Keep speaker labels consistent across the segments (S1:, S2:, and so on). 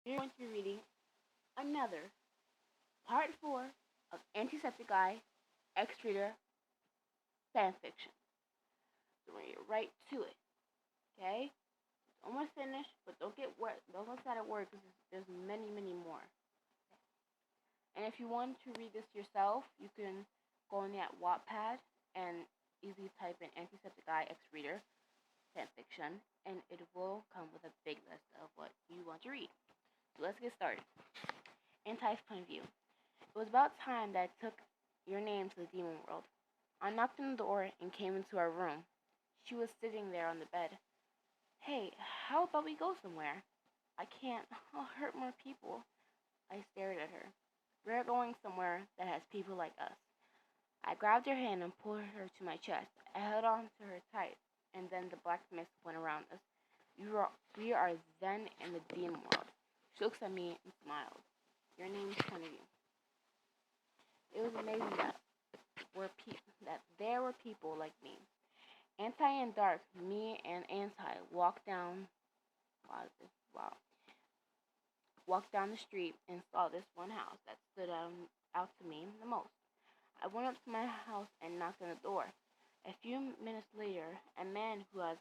S1: We're going to be reading another part 4 of Antiseptic Eye X Reader fan fiction. So we're going to get right to it. Okay? It's almost finished, but don't get sad at word because there's many more. And if you want to read this yourself, you can go on that Wattpad and easily type in Antiseptic Eye X Reader fan fiction, and it will come with a big list of what you want to read. So let's get started. Anti's point of view. It was about time that I took your name to the demon world. I knocked on the door and came into our room. She was sitting there on the bed. Hey, how about we go somewhere? I can't. I'll hurt more people. I stared at her. We're going somewhere that has people like us. I grabbed her hand and pulled her to my chest. I held on to her tight, and then the black mist went around us. We are then in the demon world. She looks at me and smiled. Your name's point of view. It was amazing that there were people like me. Anti and Dark, me and Anti wow, walked down the street and saw this one house that stood out to me the most. I went up to my house and knocked on the door. A few minutes later, a man who has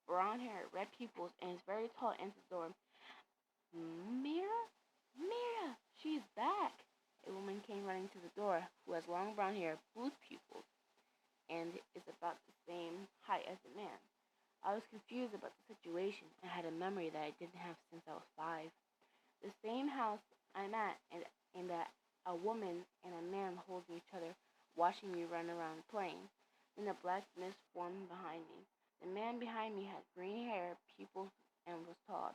S1: brown hair, red pupils, and is very tall entered the door. Mira? Mira! She's back! A woman came running to the door who has long brown hair, blue pupils, and is about the same height as the man. I was confused about the situation and had a memory that I didn't have since I was 5. The same house I'm at, and that a woman and a man holding each other, watching me run around playing. Then a black mist formed behind me. The man behind me had green hair, pupils, and was tall.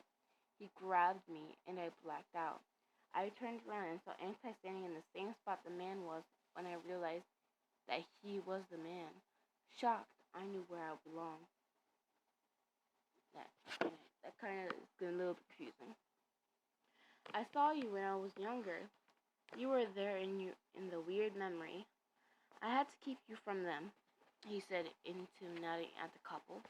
S1: He grabbed me, and I blacked out. I turned around and saw Anti standing in the same spot the man was when I realized that he was the man. Shocked, I knew where I belonged. That kind of is getting a little confusing. I saw you when I was younger. You were there in the weird memory. I had to keep you from them, he said, into nodding at the couple.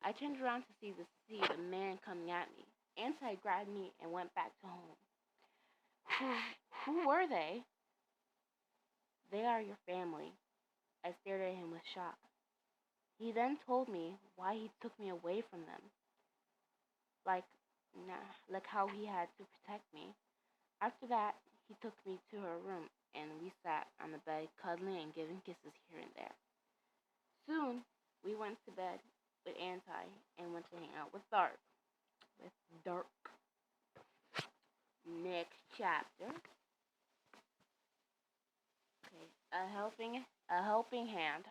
S1: I turned around to see the man coming at me. Anti grabbed me and went back to home. Who were they? They are your family. I stared at him with shock. He then told me why he took me away from them. Like how he had to protect me. After that, he took me to her room and we sat on the bed cuddling and giving kisses here and there. Soon, we went to bed with Anti and went to hang out with Dark. Next chapter. Okay, a helping hand.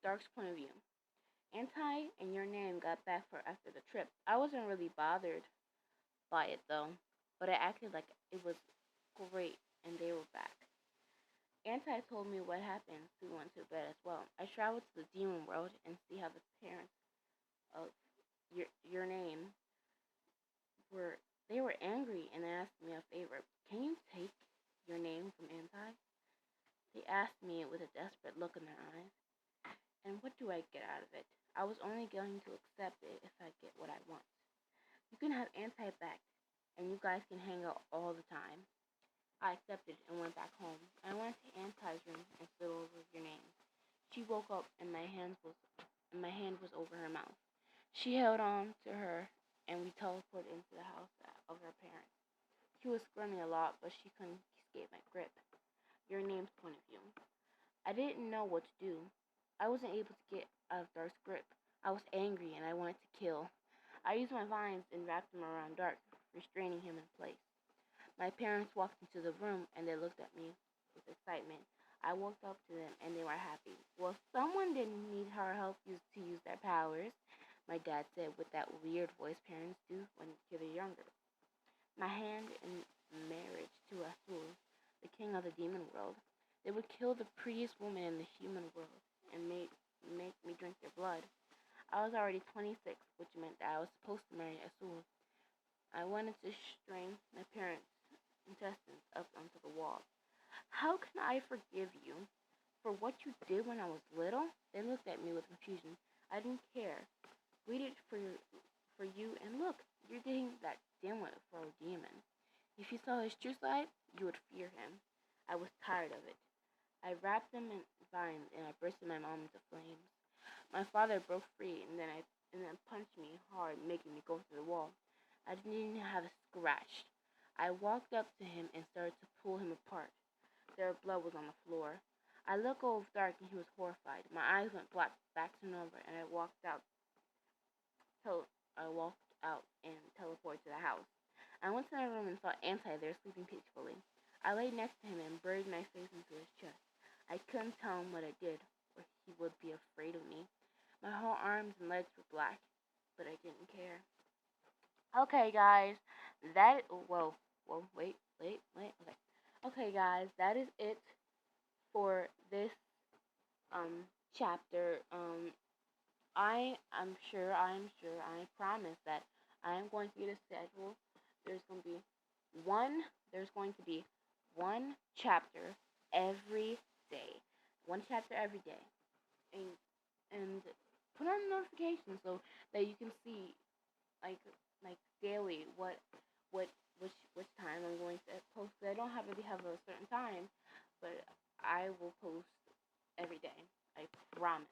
S1: Dark's point of view. Anti and your name got back for after the trip. I wasn't really bothered by it though, but I acted like it was great and they were back. Anti told me what happened, so we went to bed as well. I traveled to the demon world and see how the parents of your name were angry and asked me a favor. Can you take your name from Anti? They asked me with a desperate look in their eyes. And what do I get out of it? I was only going to accept it if I get what I want. You can have Anti back, and you guys can hang out all the time. I accepted and went back home. I went to Anti's room and stood over your name. She woke up and my hand was over her mouth. She held on to her and we teleported into the house of her parents. She was squirming a lot, but she couldn't escape my grip. Your name's point of view. I didn't know what to do. I wasn't able to get out of Dark's grip. I was angry and I wanted to kill. I used my vines and wrapped them around Dark, restraining him in place. My parents walked into the room and they looked at me with excitement. I walked up to them and they were happy. Well, someone didn't need our help to use their powers, my dad said with that weird voice parents do when they're younger. My hand in marriage to Azul, the king of the demon world. They would kill the prettiest woman in the human world and make me drink their blood. I was already 26, which meant that I was supposed to marry Azul. I wanted to strain my parents' intestines up onto the wall. How can I forgive you for what you did when I was little? They looked at me with confusion. I didn't care. Waited for you, and look, you're dating that stand with for a demon. If you saw his true side, you would fear him. I was tired of it. I wrapped him in vines and I bursted my mom into flames. My father broke free and then punched me hard, making me go through the wall. I didn't even have a scratch. I walked up to him and started to pull him apart. Their blood was on the floor. I looked over dark and he was horrified. My eyes went black, back to normal, and till I walked out and teleported to the house. I went to my room and saw Anti there sleeping peacefully. I lay next to him and buried my face into his chest. I couldn't tell him what I did, or he would be afraid of me. My whole arms and legs were black, but I didn't care. Okay, guys, okay. Okay, guys, that is it for this chapter. I promise that I am going to get a schedule. There's going to be one, there's going to be one chapter every day. One chapter every day. And put on notifications so that you can see like daily what which time I'm going to post. I don't have really have a certain time, but I will post every day. I promise.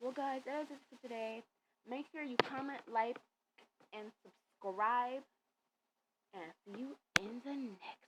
S1: Well, guys, that is it for today. Make sure you comment, like, and subscribe. And see you in the next